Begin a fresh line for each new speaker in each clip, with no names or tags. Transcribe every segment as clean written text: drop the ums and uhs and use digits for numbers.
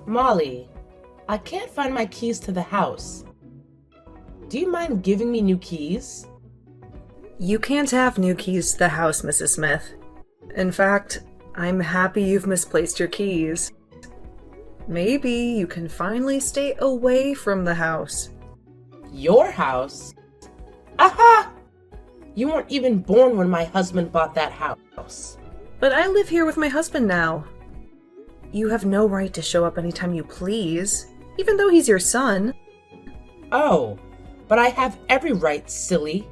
Molly, I can't find my keys to the house. Do you mind giving me new keys?
You can't have new keys to the house, Mrs. Smith. In fact, I'm happy you've misplaced your keys. Maybe you can finally stay away from the house.
Your house? Aha! You weren't even born when my husband bought that house.
But I live here with my husband now. You have no right to show up anytime you please, even though he's your son.
Oh, but I have every right, silly.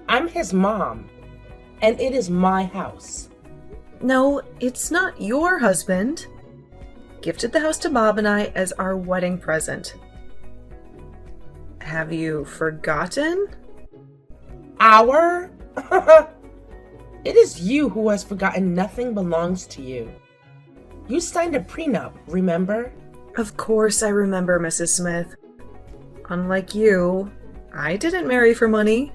I'm his mom, and it is my house.
No, it's not your husband. Gifted the house to Bob and I as our wedding present. Have you forgotten?
Our? It is you who has forgotten nothing belongs to you. You signed a prenup, remember?
Of course I remember, Mrs. Smith. Unlike you, I didn't marry for money.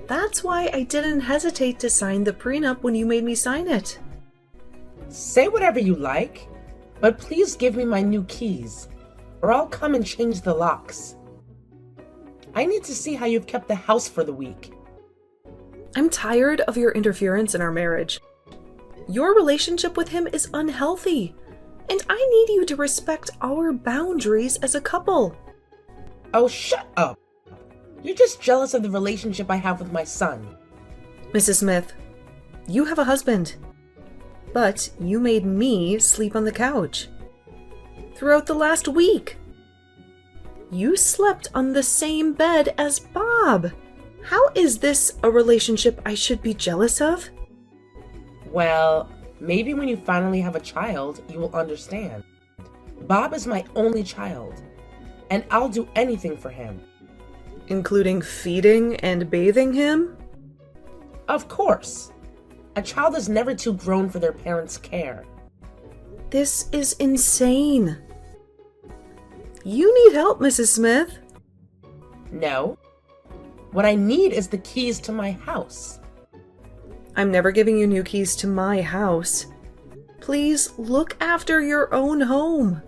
That's why I didn't hesitate to sign the prenup when you made me sign it.
Say whatever you like, but please give me my new keys, or I'll come and change the locks. I need to see how you've kept the house for the week.
I'm tired of your interference in our marriage. Your relationship with him is unhealthy, and I need you to respect our boundaries as a couple.
Oh, shut up! You're just jealous of the relationship I have with my son.
Mrs. Smith, you have a husband, but you made me sleep on the couch. Throughout the last week, you slept on the same bed as Bob. How is this a relationship I should be jealous of?
Well, maybe when you finally have a child, you will understand. Bob is my only child, and I'll do anything for him.
Including feeding and bathing him?
Of course. A child is never too grown for their parents' care.
This is insane. You need help, Mrs. Smith.
No. What I need is the keys to my house.
I'm never giving you new keys to my house. Please look after your own home.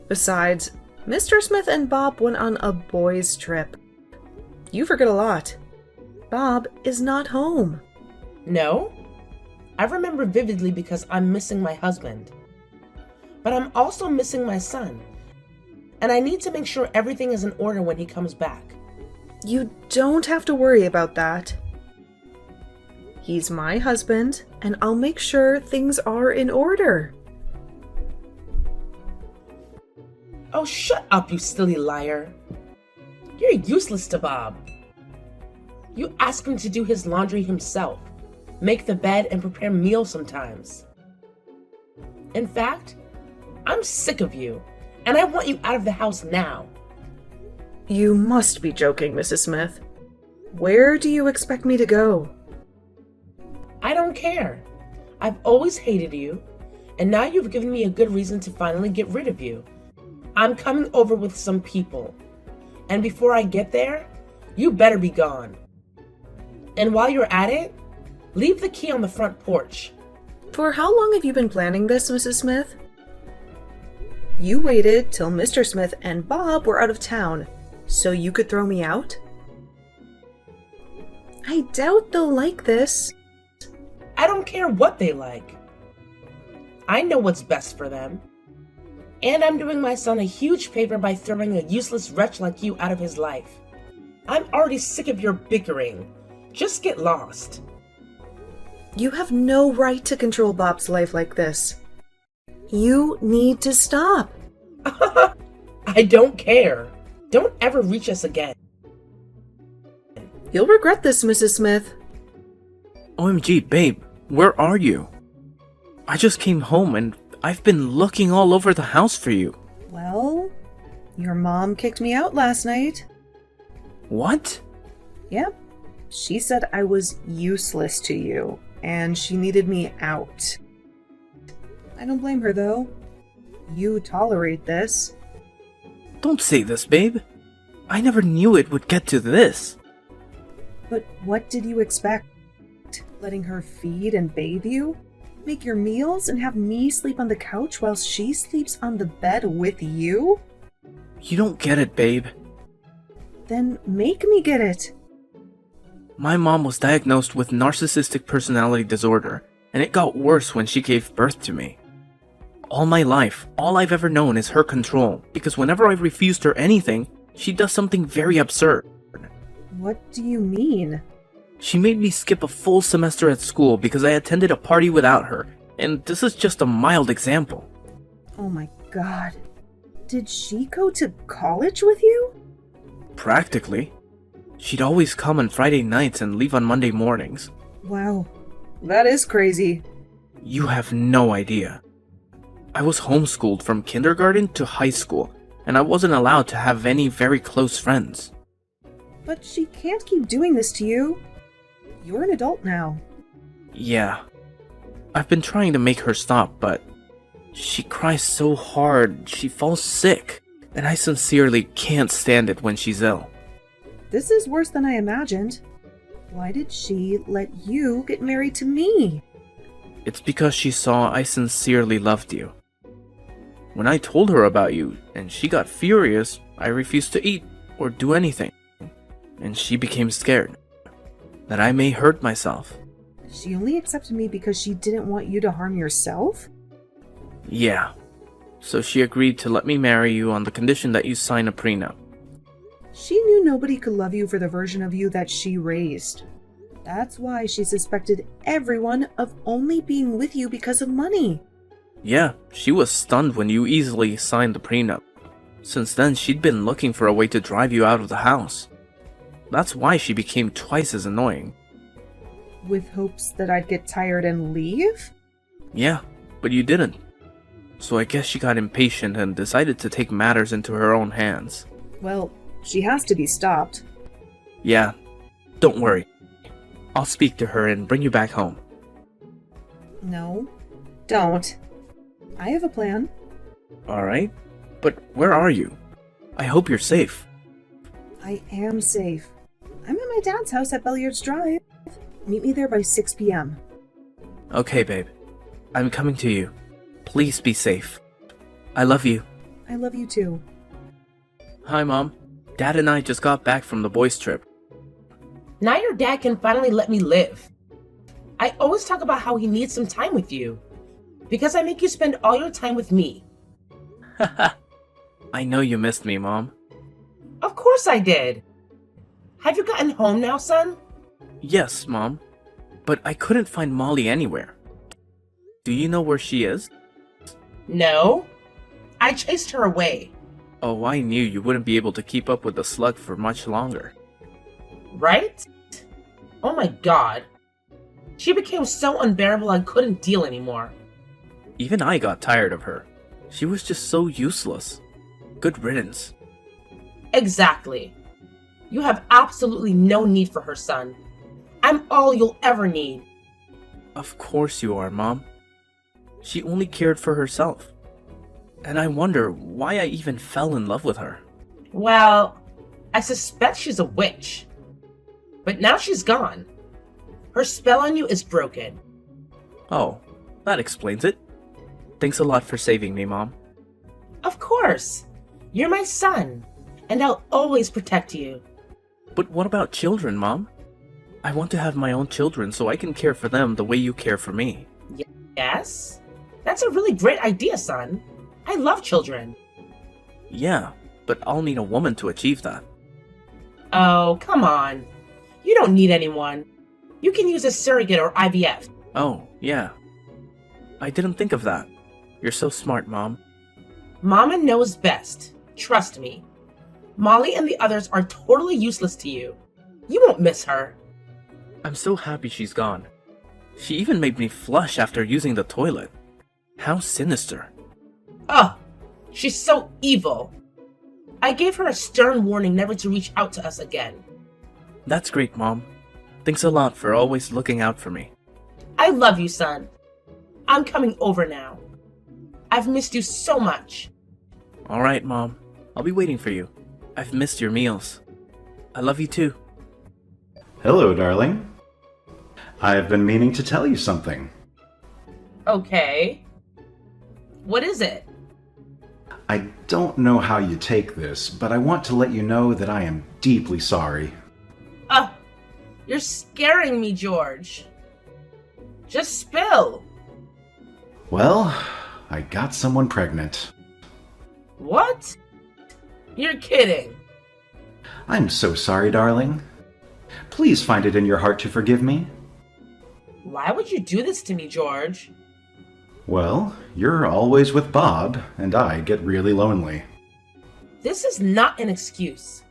Besides, Mr. Smith and Bob went on a boys' trip. You forget a lot. Bob is not home.
No? I remember vividly because I'm missing my husband. But I'm also missing my son. And I need to make sure everything is in order when he comes back.
You don't have to worry about that. He's my husband, and I'll make sure things are in order.
Oh, shut up, you silly liar. You're useless to Bob. You ask him to do his laundry himself, make the bed, and prepare meals sometimes. In fact, I'm sick of you, and I want you out of the house now.
You must be joking, Mrs. Smith. Where do you expect me to go?
I don't care. I've always hated you, and now you've given me a good reason to finally get rid of you. I'm coming over with some people, and before I get there, you better be gone. And while you're at it, leave the key on the front porch.
For how long have you been planning this, Mrs. Smith? You waited till Mr. Smith and Bob were out of town, so you could throw me out? I doubt they'll like this.
I don't care what they like. I know what's best for them. And I'm doing my son a huge favor by throwing a useless wretch like you out of his life. I'm already sick of your bickering. Just get lost.
You have no right to control Bob's life like this. You need to stop.
I don't care. Don't ever reach us again.
You'll regret this, Mrs. Smith.
OMG, babe, where are you? I just came home and I've been looking all over the house for you.
Well, your mom kicked me out last night.
What?
Yep. She said I was useless to you, and she needed me out. I don't blame her, though. You tolerate this.
Don't say this, babe. I never knew it would get to this.
But what did you expect? Letting her feed and bathe you? Make your meals and have me sleep on the couch while she sleeps on the bed with you?
You don't get it, babe.
Then make me get it.
My mom was diagnosed with narcissistic personality disorder, and it got worse when she gave birth to me. All my life, all I've ever known is her control, because whenever I've refused her anything, she does something very absurd.
What do you mean?
She made me skip a full semester at school because I attended a party without her, and this is just a mild example.
Oh my god. Did she go to college with you?
Practically. She'd always come on Friday nights and leave on Monday mornings.
Wow. That is crazy.
You have no idea. I was homeschooled from kindergarten to high school, and I wasn't allowed to have any very close friends.
But she can't keep doing this to you. You're an adult now.
Yeah. I've been trying to make her stop, but she cries so hard, she falls sick, and I sincerely can't stand it when she's ill.
This is worse than I imagined. Why did she let you get married to me?
It's because she saw I sincerely loved you. When I told her about you, and she got furious, I refused to eat or do anything, and she became scared that I may hurt myself.
She only accepted me because she didn't want you to harm yourself?
Yeah. So she agreed to let me marry you on the condition that you sign a prenup.
She knew nobody could love you for the version of you that she raised. That's why she suspected everyone of only being with you because of money.
Yeah, she was stunned when you easily signed the prenup. Since then, she'd been looking for a way to drive you out of the house. That's why she became twice as annoying.
With hopes that I'd get tired and leave?
Yeah, but you didn't. So I guess she got impatient and decided to take matters into her own hands.
Well, she has to be stopped.
Yeah, don't worry. I'll speak to her and bring you back home.
No, don't. I have a plan.
Alright, but where are you? I hope you're safe.
I am safe. I'm at my dad's house at Belliards Drive. Meet me there by 6 p.m.
Okay, babe. I'm coming to you. Please be safe. I love you.
I love you too.
Hi, Mom. Dad and I just got back from the boys' trip.
Now your dad can finally let me live. I always talk about how he needs some time with you. Because I make you spend all your time with me.
I know you missed me, Mom.
Of course I did. Have you gotten home now, son?
Yes, Mom. But I couldn't find Molly anywhere. Do you know where she is?
No. I chased her away.
Oh, I knew you wouldn't be able to keep up with the slug for much longer.
Right? Oh my god. She became so unbearable I couldn't deal anymore.
Even I got tired of her. She was just so useless. Good riddance.
Exactly. You have absolutely no need for her, son. I'm all you'll ever need.
Of course you are, Mom. She only cared for herself. And I wonder why I even fell in love with her.
Well, I suspect she's a witch. But now she's gone. Her spell on you is broken.
Oh, that explains it. Thanks a lot for saving me, Mom.
Of course. You're my son, and I'll always protect you.
But what about children, Mom? I want to have my own children so I can care for them the way you care for me.
Yes? That's a really great idea, son. I love children.
Yeah, but I'll need a woman to achieve that.
Oh, come on. You don't need anyone. You can use a surrogate or IVF.
Oh, yeah. I didn't think of that. You're so smart, Mom.
Mama knows best. Trust me. Molly and the others are totally useless to you. You won't miss her.
I'm so happy she's gone. She even made me flush after using the toilet. How sinister.
Ugh, she's so evil. I gave her a stern warning never to reach out to us again.
That's great, Mom. Thanks a lot for always looking out for me.
I love you, son. I'm coming over now. I've missed you so much.
Alright, Mom. I'll be waiting for you. I've missed your meals. I love you too.
Hello, darling. I've been meaning to tell you something.
Okay. What is it?
I don't know how you take this, but I want to let you know that I am deeply sorry.
You're scaring me, George. Just spill.
Well, I got someone pregnant.
What? You're kidding.
I'm so sorry, darling. Please find it in your heart to forgive me.
Why would you do this to me, George?
Well, you're always with Bob, and I get really lonely.
This is not an excuse.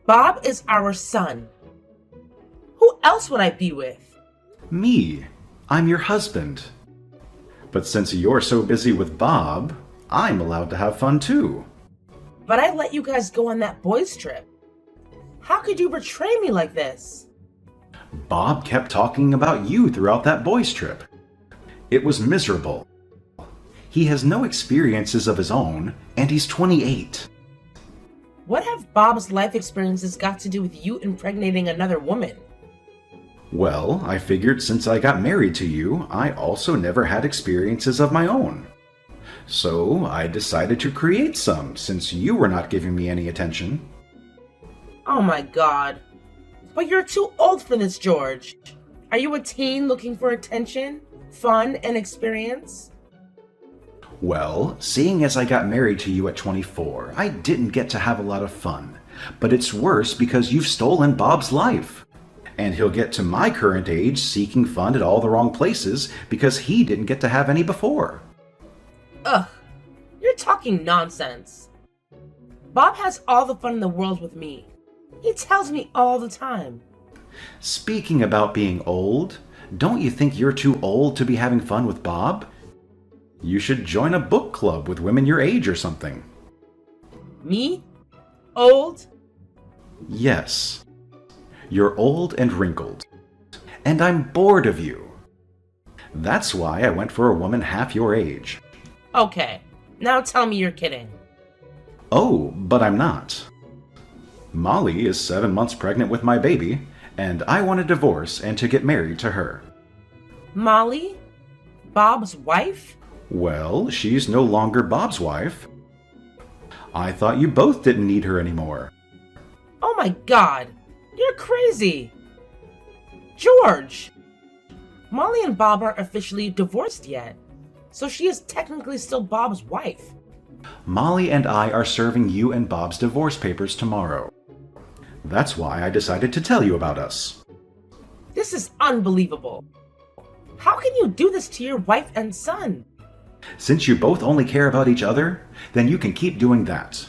Bob is our son. Who else would I be with?
Me. I'm your husband. But since you're so busy with Bob, I'm allowed to have fun too.
But I let you guys go on that boys' trip. How could you betray me like this?
Bob kept talking about you throughout that boys' trip. It was miserable. He has no experiences of his own, and he's 28.
What have Bob's life experiences got to do with you impregnating another woman?
Well, I figured since I got married to you, I also never had experiences of my own. So I decided to create some, since you were not giving me any attention.
Oh my god. But you're too old for this, George. Are you a teen looking for attention, fun, and experience?
Well, seeing as I got married to you at 24, I didn't get to have a lot of fun. But it's worse because you've stolen Bob's life. And he'll get to my current age seeking fun at all the wrong places because he didn't get to have any before.
Ugh. You're talking nonsense. Bob has all the fun in the world with me. He tells me all the time.
Speaking about being old, don't you think you're too old to be having fun with Bob? You should join a book club with women your age or something.
Me? Old?
Yes. You're old and wrinkled. And I'm bored of you. That's why I went for a woman half your age.
Okay, now tell me you're kidding.
Oh, but I'm not. Molly is 7 months pregnant with my baby, and I want a divorce and to get married to her.
Molly? Bob's wife?
Well, she's no longer Bob's wife. I thought you both didn't need her anymore.
Oh my god, you're crazy. George! Molly and Bob aren't officially divorced yet, so she is technically still Bob's wife.
Molly and I are serving you and Bob's divorce papers tomorrow. That's why I decided to tell you about us.
This is unbelievable. How can you do this to your wife and son?
Since you both only care about each other, then you can keep doing that.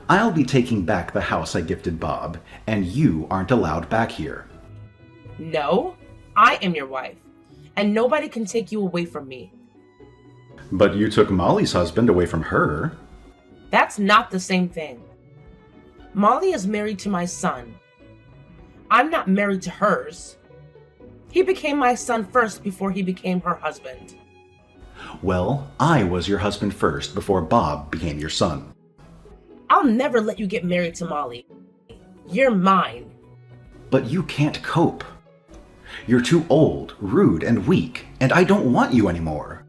I'll be taking back the house I gifted Bob, and you aren't allowed back here.
No, I am your wife, and nobody can take you away from me.
But you took Molly's husband away from her.
That's not the same thing. Molly is married to my son. I'm not married to hers. He became my son first before he became her husband.
Well, I was your husband first before Bob became your son.
I'll never let you get married to Molly. You're mine.
But you can't cope. You're too old, rude, and weak, and I don't want you anymore.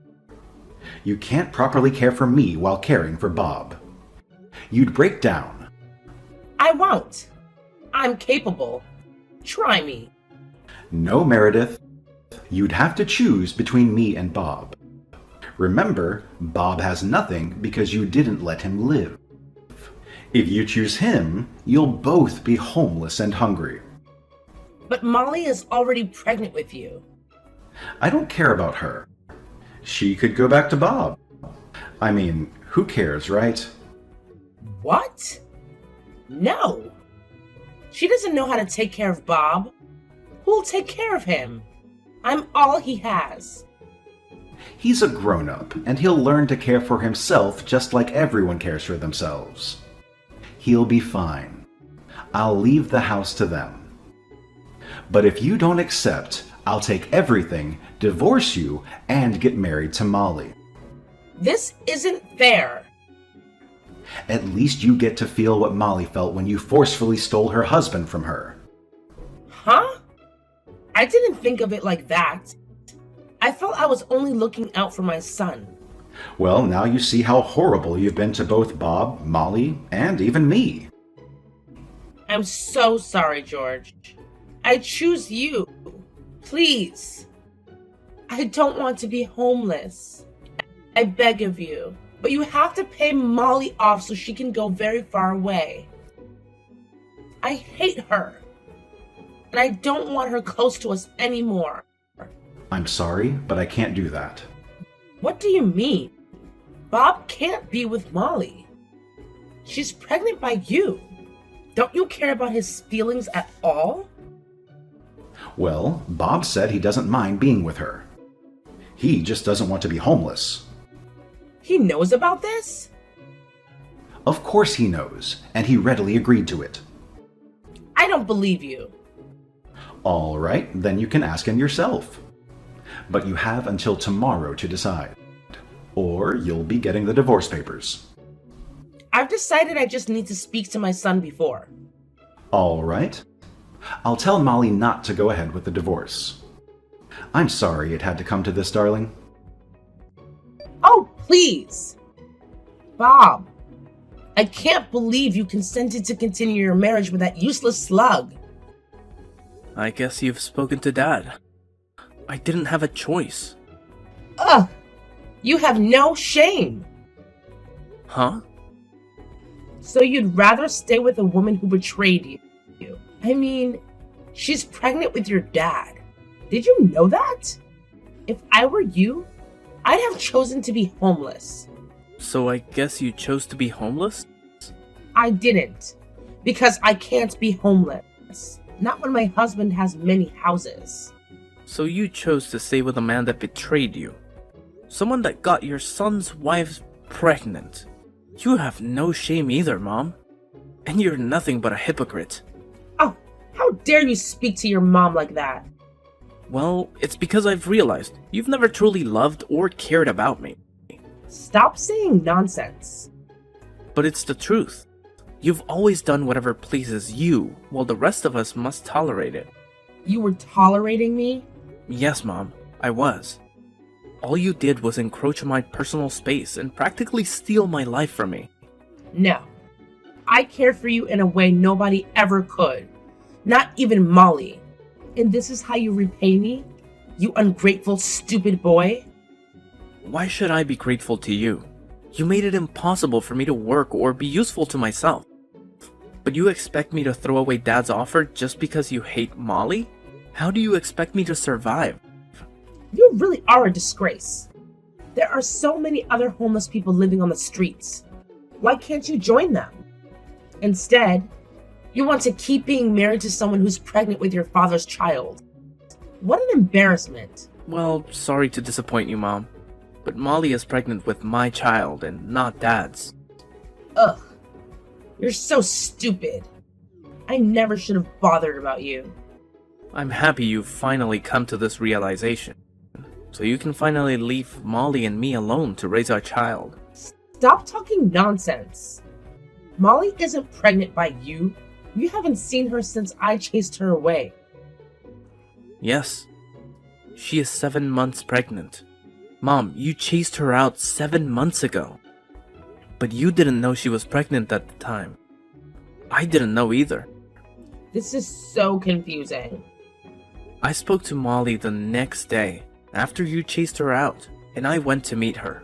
You can't properly care for me while caring for Bob. You'd break down.
I won't. I'm capable. Try me.
No, Meredith. You'd have to choose between me and Bob. Remember, Bob has nothing because you didn't let him live. If you choose him, you'll both be homeless and hungry.
But Molly is already pregnant with you.
I don't care about her. She could go back to Bob. I mean, who cares, right?
What? No. She doesn't know how to take care of Bob. Who'll take care of him? I'm all he has.
He's a grown-up, and he'll learn to care for himself just like everyone cares for themselves. He'll be fine. I'll leave the house to them. But if you don't accept, I'll take everything, divorce you, and get married to Molly.
This isn't fair.
At least you get to feel what Molly felt when you forcefully stole her husband from her.
Huh? I didn't think of it like that. I felt I was only looking out for my son.
Well, now you see how horrible you've been to both Bob, Molly, and even me.
I'm so sorry, George. I choose you. Please. I don't want to be homeless. I beg of you. But you have to pay Molly off so she can go very far away. I hate her. And I don't want her close to us anymore.
I'm sorry, but I can't do that.
What do you mean? Bob can't be with Molly. She's pregnant by you. Don't you care about his feelings at all?
Well, Bob said he doesn't mind being with her. He just doesn't want to be homeless.
He knows about this?
Of course he knows, and he readily agreed to it.
I don't believe you.
All right, then you can ask him yourself. But you have until tomorrow to decide, or you'll be getting the divorce papers.
I've decided I just need to speak to my son before.
All right. I'll tell Molly not to go ahead with the divorce. I'm sorry it had to come to this, darling.
Oh, please! Bob, I can't believe you consented to continue your marriage with that useless slug.
I guess you've spoken to Dad. I didn't have a choice.
Ugh! You have no shame!
Huh?
So you'd rather stay with a woman who betrayed you? I mean, she's pregnant with your dad. Did you know that? If I were you, I'd have chosen to be homeless.
So I guess you chose to be homeless?
I didn't. Because I can't be homeless. Not when my husband has many houses.
So you chose to stay with a man that betrayed you. Someone that got your son's wife pregnant. You have no shame either, Mom. And you're nothing but a hypocrite.
Oh, how dare you speak to your mom like that?
Well, it's because I've realized you've never truly loved or cared about me.
Stop saying nonsense.
But it's the truth. You've always done whatever pleases you, while the rest of us must tolerate it.
You were tolerating me?
Yes, Mom, I was. All you did was encroach on my personal space and practically steal my life from me.
No. I cared for you in a way nobody ever could. Not even Molly. And this is how you repay me? You ungrateful, stupid boy?
Why should I be grateful to you? You made it impossible for me to work or be useful to myself. But you expect me to throw away Dad's offer just because you hate Molly? How do you expect me to survive?
You really are a disgrace. There are so many other homeless people living on the streets. Why can't you join them? Instead, you want to keep being married to someone who's pregnant with your father's child. What an embarrassment.
Well, sorry to disappoint you, Mom. But Molly is pregnant with my child and not Dad's.
Ugh. You're so stupid. I never should have bothered about you.
I'm happy you've finally come to this realization. So you can finally leave Molly and me alone to raise our child.
Stop talking nonsense. Molly isn't pregnant by you. You haven't seen her since I chased her away.
Yes. She is 7 months pregnant. Mom, you chased her out 7 months ago. But you didn't know she was pregnant at the time. I didn't know either.
This is so confusing.
I spoke to Molly the next day, after you chased her out, and I went to meet her.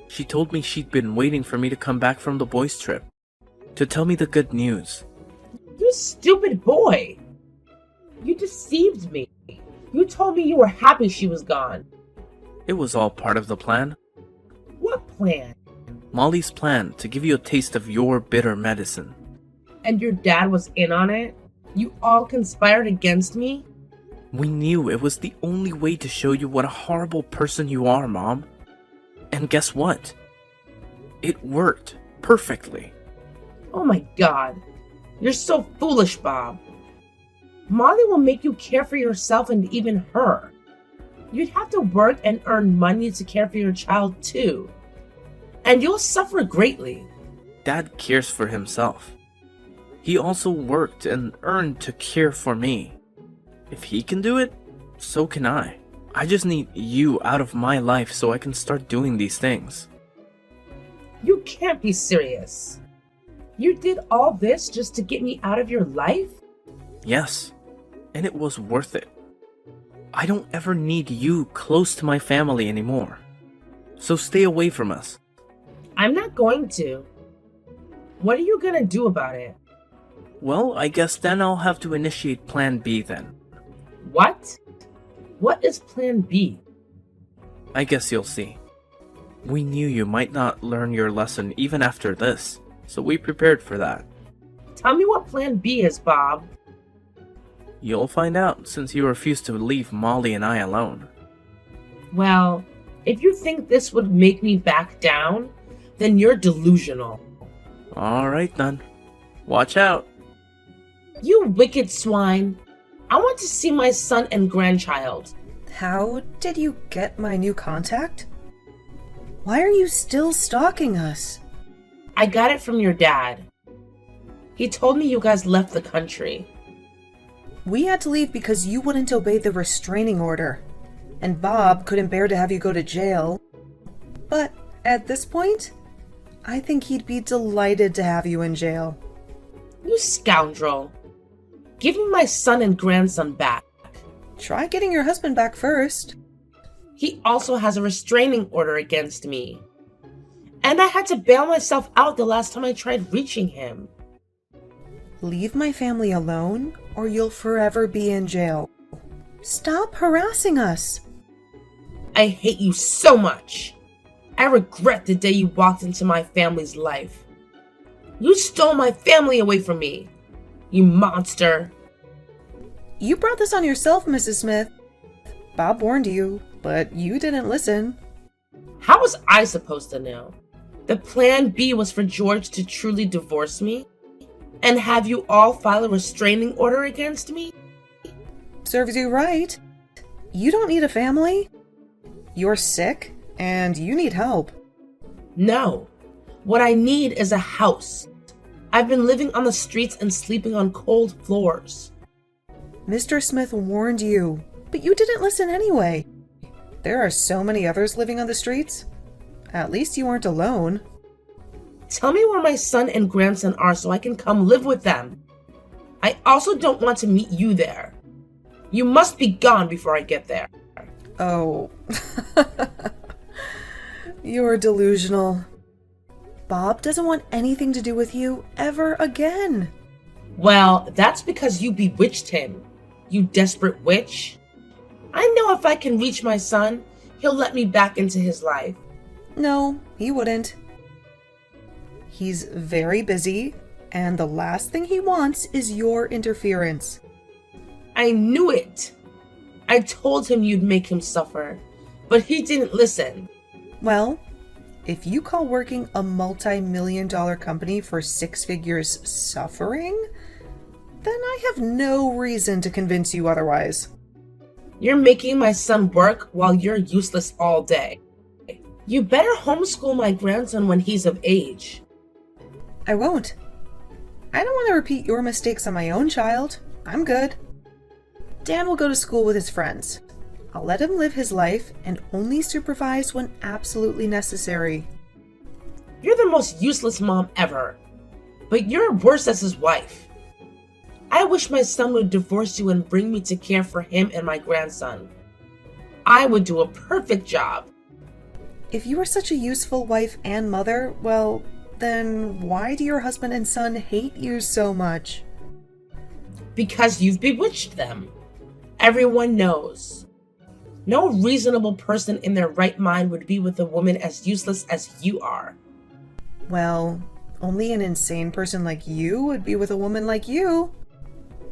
She told me she'd been waiting for me to come back from the boys' trip, to tell me the good news.
You stupid boy! You deceived me. You told me you were happy she was gone.
It was all part of the plan.
What plan?
Molly's plan to give you a taste of your bitter medicine.
And your dad was in on it? You all conspired against me?
We knew it was the only way to show you what a horrible person you are, Mom. And guess what? It worked perfectly.
Oh my god. You're so foolish, Bob. Molly will make you care for yourself and even her. You'd have to work and earn money to care for your child too. And you'll suffer greatly.
Dad cares for himself. He also worked and earned to care for me. If he can do it, so can I. I just need you out of my life so I can start doing these things.
You can't be serious. You did all this just to get me out of your life?
Yes, and it was worth it. I don't ever need you close to my family anymore. So stay away from us.
I'm not going to. What are you gonna do about it?
Well, I guess then I'll have to initiate Plan B then.
What? What is Plan B?
I guess you'll see. We knew you might not learn your lesson even after this, so we prepared for that.
Tell me what Plan B is, Bob.
You'll find out since you refuse to leave Molly and I alone.
Well, if you think this would make me back down, then you're delusional.
Alright then. Watch out.
You wicked swine. I want to see my son and grandchild.
How did you get my new contact? Why are you still stalking us?
I got it from your dad. He told me you guys left the country.
We had to leave because you wouldn't obey the restraining order. And Bob couldn't bear to have you go to jail. But at this point, I think he'd be delighted to have you in jail.
You scoundrel. Give me my son and grandson back.
Try getting your husband back first.
He also has a restraining order against me. And I had to bail myself out the last time I tried reaching him.
Leave my family alone, or you'll forever be in jail. Stop harassing us.
I hate you so much. I regret the day you walked into my family's life. You stole my family away from me. You monster.
You brought this on yourself, Mrs. Smith. Bob warned you, but you didn't listen.
How was I supposed to know? The plan B was for George to truly divorce me? And have you all file a restraining order against me?
Serves you right. You don't need a family. You're sick, and you need help.
No. What I need is a house. I've been living on the streets and sleeping on cold floors.
Mr. Smith warned you, but you didn't listen anyway. There are so many others living on the streets. At least you aren't alone.
Tell me where my son and grandson are so I can come live with them. I also don't want to meet you there. You must be gone before I get there.
Oh. You're delusional. Bob doesn't want anything to do with you ever again.
Well, that's because you bewitched him, you desperate witch. I know if I can reach my son, he'll let me back into his life.
No, he wouldn't. He's very busy, and the last thing he wants is your interference.
I knew it. I told him you'd make him suffer, but he didn't listen.
Well, if you call working a multi-million-dollar company for 6 figures suffering, then I have no reason to convince you otherwise.
You're making my son work while you're useless all day. You better homeschool my grandson when he's of age.
I won't. I don't want to repeat your mistakes on my own child. I'm good. Dan will go to school with his friends. I'll let him live his life and only supervise when absolutely necessary.
You're the most useless mom ever, but you're worse as his wife. I wish my son would divorce you and bring me to care for him and my grandson. I would do a perfect job.
If you are such a useful wife and mother, well, then why do your husband and son hate you so much?
Because you've bewitched them. Everyone knows. No reasonable person in their right mind would be with a woman as useless as you are.
Well, only an insane person like you would be with a woman like you.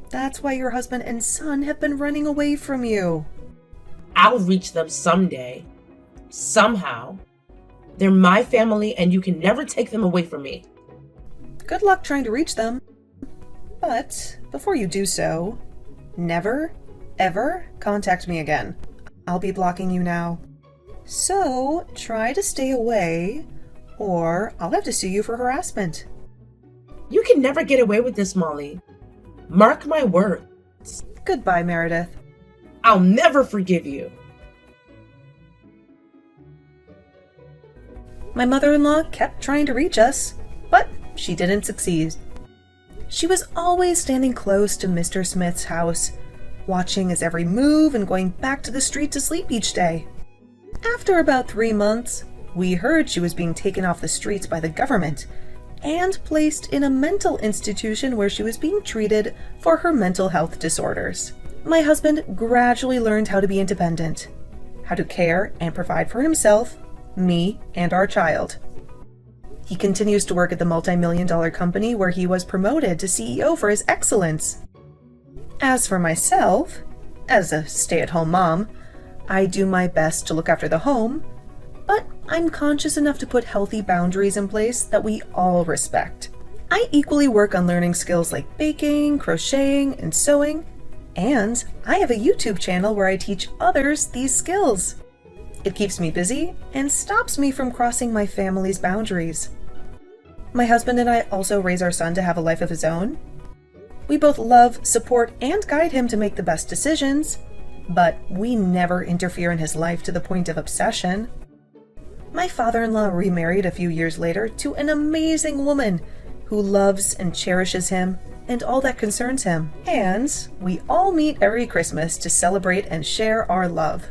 That's why your husband and son have been running away from you.
I'll reach them someday. Somehow. They're my family and you can never take them away from me.
Good luck trying to reach them. But before you do so, never, ever contact me again. I'll be blocking you now. So try to stay away, or I'll have to sue you for harassment.
You can never get away with this, Molly. Mark my words.
Goodbye, Meredith.
I'll never forgive you.
My mother-in-law kept trying to reach us, but she didn't succeed. She was always standing close to Mr. Smith's house, watching his every move and going back to the street to sleep each day. After about 3 months, we heard she was being taken off the streets by the government and placed in a mental institution where she was being treated for her mental health disorders. My husband gradually learned how to be independent, how to care and provide for himself, me, and our child. He continues to work at the multi-million-dollar company where he was promoted to CEO for his excellence. As for myself, as a stay-at-home mom, I do my best to look after the home, but I'm conscious enough to put healthy boundaries in place that we all respect. I equally work on learning skills like baking, crocheting, and sewing, and I have a YouTube channel where I teach others these skills. It keeps me busy and stops me from crossing my family's boundaries. My husband and I also raise our son to have a life of his own. We both love, support, and guide him to make the best decisions, but we never interfere in his life to the point of obsession. My father-in-law remarried a few years later to an amazing woman who loves and cherishes him and all that concerns him. And we all meet every Christmas to celebrate and share our love.